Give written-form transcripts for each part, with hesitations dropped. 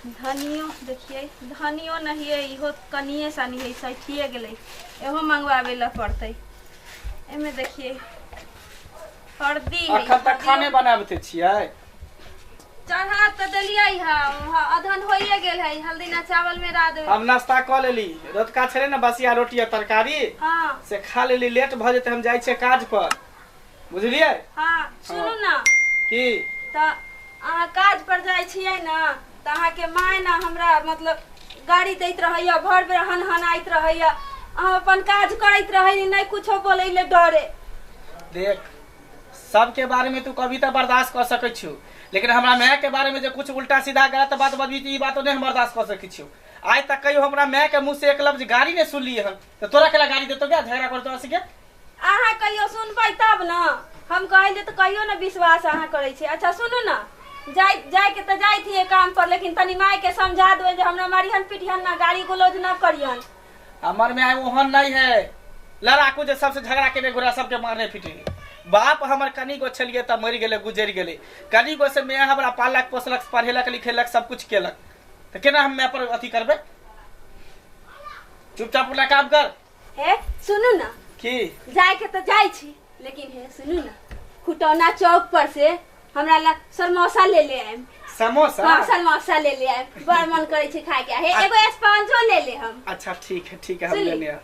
धनियो देखिए धनियो नहीं है इहो कनिए सानी है सठिए गेलै एहो मंगवावे ला पड़तै एमे देखिए हल्दी अखन तक खाने बनाबते छियै चढ़ा त देलियै हा अधन होइए गेल है हल्दी ना चावल में रा देबै हम नाश्ता क लेली रोतका छले ना बसिया रोटी आ तरकारी हां से खा लेली लेट भ जेते हम जाई छे काज पर बुझलियै हां सुनू ना की त अहाँ काज पर जाई छियै ना त अहाँ के माय ना हमरा मतलब गाड़ी दैत रहैया भर बेर हनहनाइत रहैया अहाँ अपन काज करैत रहै नहीं कुछो बोलै ले डरे देख सबके बारे में तू कभी तो बर्दाश्त कर सकै छु लेकिन हमरा माय के बारे में जो कुछ उल्टा सीधा गलत बात बजबी त ई बात नहीं हम बर्दाश्त कर सकै छु आज तक कहियो हमरा माय के मुंह से एक लफ्ज गाड़ी नहीं सुनली हम तो तोरा केला गाड़ी देतो क्या झगड़ा करतो असि के अहाँ कहियो सुनबै तब ना हम कहले त कहियो ना विश्वास अहाँ करै छी अच्छा सुनू ना जाय के त जाई थी काम पर लेकिन तनी माय के समझा दो जे हमरा मारिहन पिटिहन ना गाड़ी गुलोज ना करियन हमर में ओहन नहीं है लड़ाकू जे सबसे झगड़ा के गोरा सबके मारने पिटे बाप हमर कनी गो छलिए त मर गेले गुजर गेले कनी गो से मैं हमरा पालक पोसलक पढ़ेलक लिखेलक सब कुछ केलक त केना हम मैं पर अथी करबे चुपचाप अपना काम कर हे सुनू ना की जाय के त जाई छी लेकिन हे सुनू ना खुटौना चौक पर से हमरा ला समोसा ले ले आएम समोसा हां समोसा ले ले आएम बड़ मन करे छी खाए के हे एगो स्पंजो ले ले हम अच्छा ठीक है हम ले लिया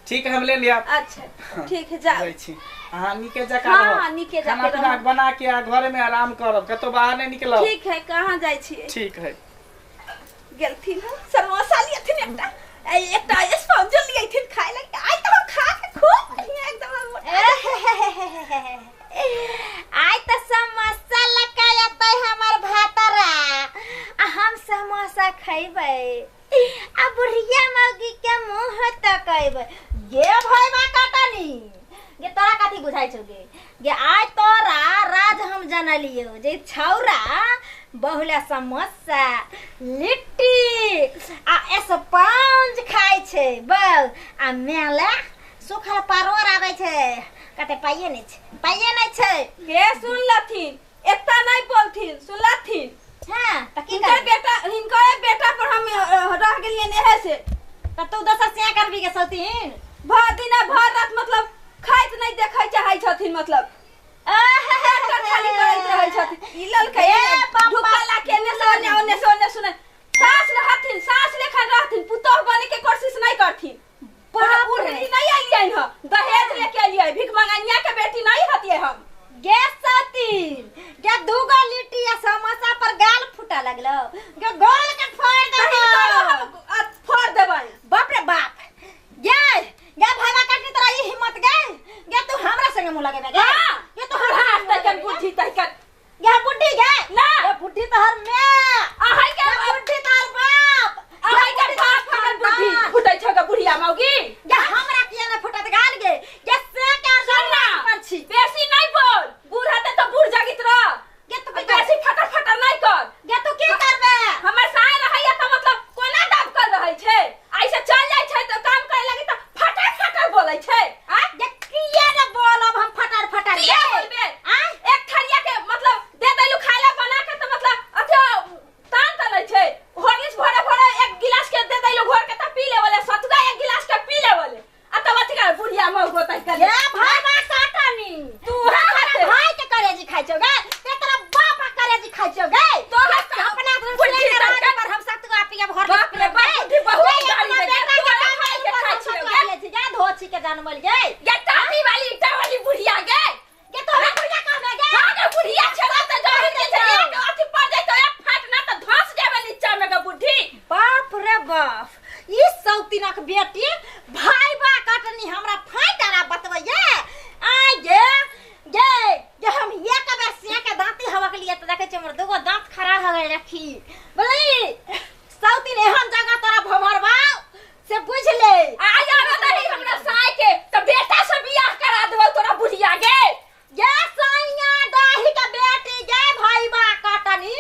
ठीक है हम ले लिया अच्छा ठीक है जाओ छी हां निके जका हां निके जका खाना पीना बना के घर में आराम करब कतो बाहर नहीं निकलब ठीक है कहां जाई छी ठीक है गेलथिन समोसा लियथिन एकटा स्पंजो लियथिन खाए लगे आई तो खा के खूब एकदम आई तो समोसा लगायतै हमर भातरा हम समोसा खैबै आ बुढ़िया मौगी के मुंह तकैबै गे भइबा कटनी गे तोरा कथी बुझाइ छौ गे आइ तोरा राज हम जानलियो जे छौरा बहुला समोसा लिट्टी आ स्पंज खाइ छै बस आ मेला सुखल परोर आबै छै कते पाइए नहीं छै हे सुन लथिन एत्ता नहीं बोलथिन सुनलथिन हां त की हिनकर बेटा पर हम रह गेलिए नेहे से त तू दोसर से करबी के सौतीन भर दिन भर रात मतलब खाइत नहीं देखै चाहै छथिन मतलब खाली करैत रहै छथिन ई ललकै ढुकला के ने सोने सुने सास रहथिन सास लेखन रहथिन पुतोह बने के कोशिश नहीं करथिन बुढ़ी नहीं आइलिए ह दहेज लेके आइलिए भिख मंगानिया के बेटी नहीं हतिए हम गे सतीन गे दूगो लिट्टी आ समोसा पर गाल फुटा लगलो गे गोल के फोड़ देबै बाप रे बाप गे भाईवा काटनी तोरा ई हिम्मत गे तू हमरा संगे मुंह लगेबे गे ये तो हर हाथ तक बुद्धि तक गे बुड्ढी गे ना गे बुड्ढी तो हर मैं अहाई के बुड्ढी तार बाप अहाई के बाप फटल बुद्धि फुटै छ के बुढ़िया मौगी गे हमरा किया ना फुटत गाल गे से क्या सुनना पर छी बेसी नहीं बोल बूढ़ हते तो बूढ़ जागित रह गे तू बेसी फटर नहीं कर गे तू की करबे हमर साय रहैया त मतलब कोना दाब कर रहै छै ऐसे चल जाय छै त काम करे लगी त फटर बोलै छै आ गे किया ना बोलब हम फटर किया बोलबे आ एक थरिया के मतलब दे देलु खाइला बना के त मतलब अथी तान तलै छै हॉर्लिक्स भरे एक गिलास के दे देलु घोर के त पी लेवले सतुआ एक गिलास के पी लेवले आ त अथी का बुढ़िया मौ गोतै कर ये भाई बा काटनी तू भाई के करेजी खाइ छौ गे तेरा बाप करेजी खाइ छौ गे तो अपना बुढ़ी राज पर हम सतुआ पिए भर बाप रे बाप बुद्धि बहुत गाली दे तू खाइ के खाइ छी गे धोची के जानमल गे ये टाटी वाली इटा वाली बुढ़िया गे गे तोरा बुढ़िया कहबे गे हां गे बुढ़िया छला त जाहि दे छै एक अथी पड़ जाय त एक फाट ना त धस जाबे नीचा में गे बुढ़ी बाप रे बाप ई सौतीनक बेटी भाई बा काटनी हमरा फाइटारा बतबैया आ गे हम ये कबे से के दांती हवा के लिए त देखे छै हमर दुगो दांत खराब हो गए रखी बोली सौतीन एहन जगह तोरा भमरबा से बुझ ले आया नहीं हमरा साय के त बेटा से बियाह करा देबो तोरा बुढ़िया गे साइया दाही के बेटी गे भाई बा काटनी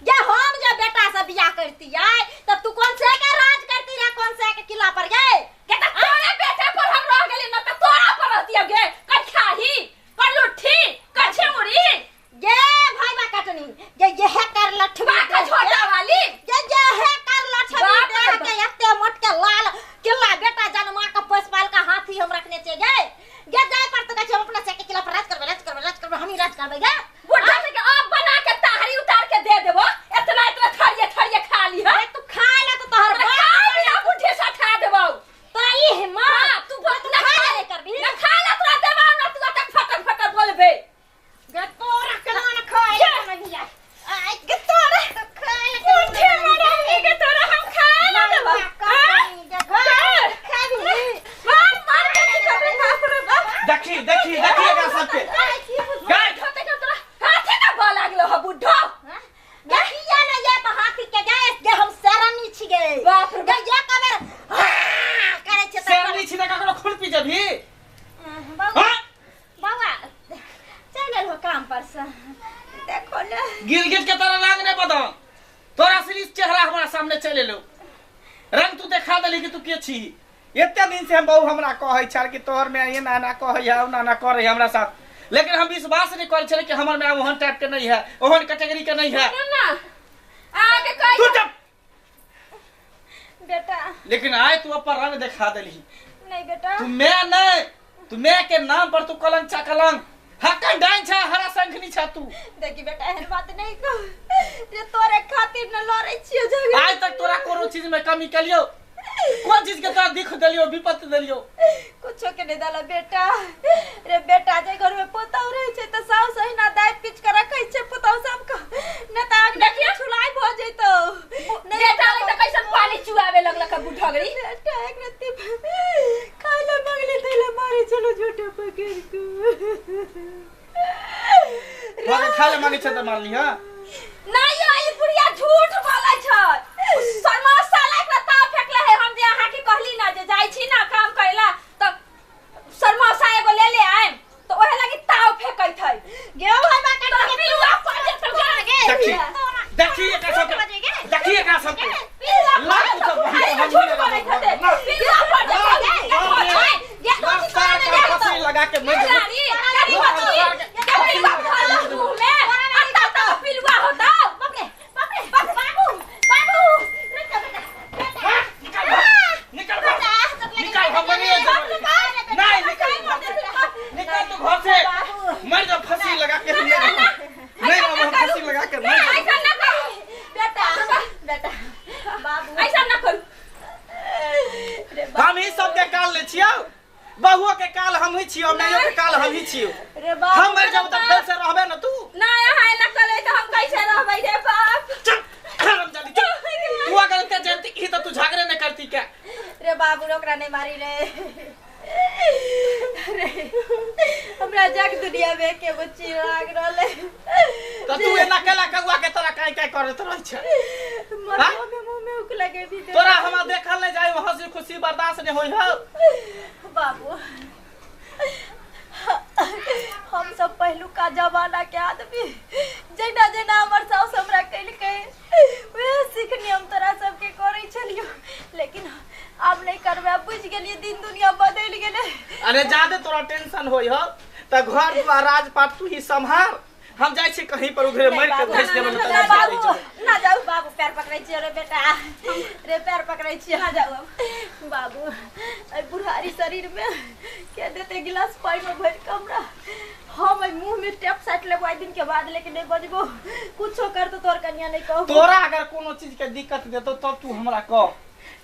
गे हम जे बेटा से बियाह करती आई त तू कौन से के राज करती रे कौन से के किला पर गे के त तोरे बेटा पर हम रह गेली न त तोरा पर रहतिया गे कछाही कर लुठी कछे मुड़ी गे भाई बा काटनी गे यह कर लठवा छोटा वाली गे अभी बाबा हाँ? बाबा चल हो काम पर से देखो ना गिरगिट के तरह रंग ने बदल तोरा असली चेहरा हमारा सामने चले लो रंग तू देखा देली कि तू के छी एते दिन से हम बहु हमरा कहै छार कि तोहर में ये नाना कहै है नाना करे हमरा साथ लेकिन हम विश्वास नहीं कर छले कि हमर में ओहन टाइप के नहीं है ओहन कैटेगरी के नहीं है ना आके कह तू जब बेटा लेकिन आए तू अपन रंग दिखा देली नहीं बेटा तू मैं के नाम पर तू कलंक चा कलंक हक्का डाइन छा हरा संखनी छा तू देखी बेटा एहन बात नहीं कह जे तोरे खातिर न लड़ै छियो झगड़ा आज तक तोरा कोनो चीज में कमी कलियो कौन चीज के तोरा दिख देलियो विपत्ति देलियो कुछो के नहीं दाला बेटा रे बेटा जे घर में पोताव रहे छै त साउ सही ना दाइ पिच के रखै छै पोताव सब का न त आग देखियो छुलाई भ जइतो नहीं बेटा तो कैसे पानी चुआवे लगला का बुढ़गड़ी बेटा एक रत्ती खाइले मंगले देले मारे चलो झूठे पकड़ को तोरा खाले मांगे छ त मार ली हां नहीं आई बुढ़िया झूठ बोलै छ समोसा लाइक ताव फेकले है हम जे अहाँ के कहली ना जे जाई छी ना काम करैला त समोसा एगो ले आए तो ओहे लगी ताव फेकै थई गे भाई बा काट के पिलुआ पड़ जे तो गे देखिए का सब देखिए का सब लाख तो हम झूठ बोलै छते पिलुआ पड़ जे गे फंसी लगा के मर गाड़ी गाड़ी बची पिलुआ खा मुंह में अंदर तो पिलुआ होता बाबू निकल हम नहीं निकल तू घर से मर जा फांसी लगा के नहीं हम फांसी लगा के मर ऐसा ना कर बेटा बाबू ऐसा ना कर हम ही सब के काल ले छियो बहुओ के काल हम ही छियो मैयो के काल हम ही छियो रे बाबू हम मर जाब त फिर से रहबे ना तू ना यहाँ ना करे तो हम कैसे रहबै रे बाप चुप हराम जादी चुप तू अगर ते जानती ही तो तू झगड़े न करती क्या रे बाबू ओकरा नहीं मारी रे हमरा जग दुनिया में के बच्ची लाग रहले तो तू एना केला कगुआ के तरह काई काई करत रहै छ मरवा में मुंह में उक लगे भी दे तोरा हमरा देखल नहीं जाई हंसी खुशी बर्दाश्त नहीं होई हो बाबू हम सब पहलू का जमाना के आदमी जेना जेना हमर साउस हमरा कैल के वे सीखनी हम तोरा सबके करै छलियो लेकिन अब नहीं करबे बुझ गेलिए दिन दुनिया बदल गेले अरे ज्यादा तोरा टेंशन होई हो त घर द्वार राजपाट तू ही संभाल हम जाई छी कहीं पर उघरे मर के भेज देबे ना बाबू ना जाऊ बाबू पैर पकड़ै छियो रे बेटा रे पैर पकड़ै छियो ना जाऊ बाबू ए बुढ़ारी शरीर में के देते गिलास पानी में भर कमरा हम मुंह में टेप साट लेबो आई दिन के बाद लेकिन नहीं बजबो कुछो कर तो तोर कन्या नहीं कहबो तोरा अगर कोनो चीज के दिक्कत देतो तब तू हमरा कह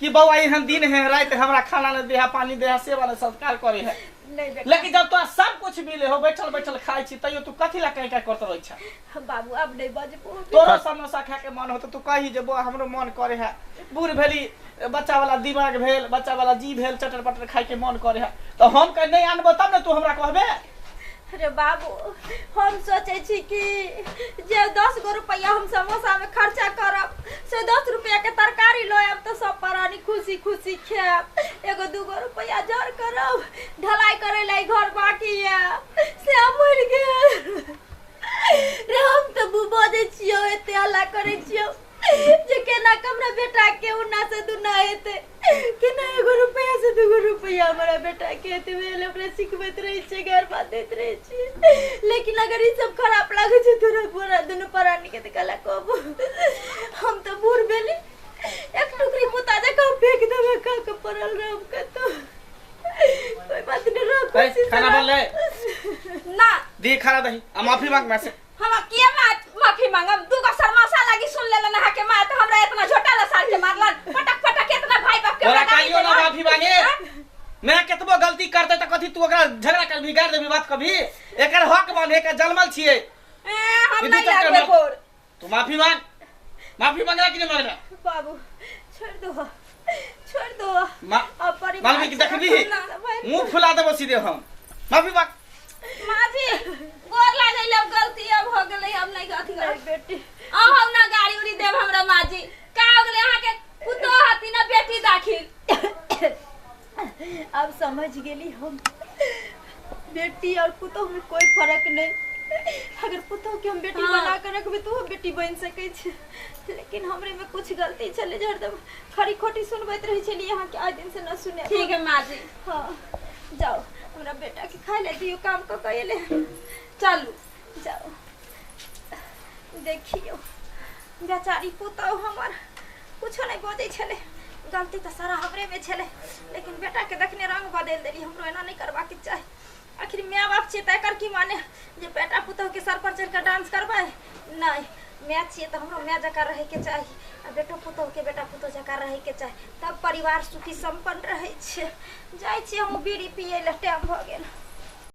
कि बौआ एहन दिन है रात हमरा खाना न दे पानी दे से वाला संस्कार करे है नहीं बेटा लेकिन जब तो सब कुछ मिले हो बैठल बैठल खाई छी तइयो तू कथि ला कहीं का करत रहै छ बाबू अब नहीं बजबो तोरा समोसा खा के मन हो तो तू कही जे बो हमरो मन करे है बूढ़ भेली बच्चा वाला दिमाग भेल बच्चा वाला जी भेल चटर पटर खाई के मन करे है तो हम कह नहीं आनबो तब न तू हमरा कहबे अरे बाबू हम सोचे छी कि जे 10 गो रुपया हम समोसा में खर्चा करब से 10 रुपया के तरकारी लोब तो सब प्राणी खुशी खुशी खाब एगो 2 गो रुपया जड़ करब ढलाई करे लाई घर बाकी है से मर गेल रे हम तो बुबो दे छियो एते हल्ला करे छियो जे केना कमरा बेटा के उना से दुना हेते केना एगो रुपया से 2 गो रुपया हमारा बेटा के हेते वेले ओकरा सिखबैत रही छे घर बात देत रही छे लेकिन अगर ई सब खराब लागे छे तोरा पूरा दुनु प्राणी के कला कब हम तो बूढ़ भेली एक टुकड़ी पुता जे का फेंक देबे का के पड़ल रहब के तो कोई बात नहीं रख खाना बन ले ना दी खाना दही आ माफी मांग मैं से हम के माफी मांगम 2 गो समोसा लागी सुन लेला ना के मां तो हमरा इतना झोटा ला साल के मारलन पटक पटक इतना भाई बाप के तोरा कालियो ना माफी मांगे मैं केतबो गलती करते त कथि तू ओकरा झगड़ा कर बिगाड़ देबी बात कभी एकर हक बने के जन्मल छिए हम नहीं लागबे कोर तू माफी मांगला कि नहीं मांगला बाबू छोड़ दो अब परिवार मालवी की देखबी मुंह फुला देबो सीधे हम माफी मांग माँ जी गोर लागल अब गलती अब हो गेलै हम नहीं अथी कर बेटी हम ना गाड़ी उड़ी देब हमरा माँ जी का हो गेलै अहाँ के पुतो हती ना बेटी दाखिल अब समझ गेली हम बेटी और पुतोह में कोई फर्क नहीं। अगर पुतोह के हम बेटी बना कर रखबे तो हम बेटी बन सकै छै, लेकिन हमरे में कुछ गलती चले हरदम खरी खोटी सुनबैत रही छली, यहाँ के आज दिन से न सुने। ठीक है माँ जी। हाँ जाओ हमरा बेटा के खाए ले दियो, काम को कइले चलू जाओ। देखियो बेचारी पुतोह हमर कुछो नहीं बजै छले, गलती तो सारा हमरे में छले, लेकिन बेटा के देखने रंग बदल देली। हमरो एना नहीं करबा के चाही। आखिर माय बाप छियै तकर की माने जे बेटा पुतोह के सर पर चढ़ के डांस करबै? नहीं, माय छियै तो हमरो माय जकाँ रहे के चाही, आ बेटा पुतोह के बेटा पुतोह जकाँ रहे के चाही, तब परिवार सुखी संपन्न रहे छै। जाय छी हम बीड़ी पियै ले, टाइम भ गेल।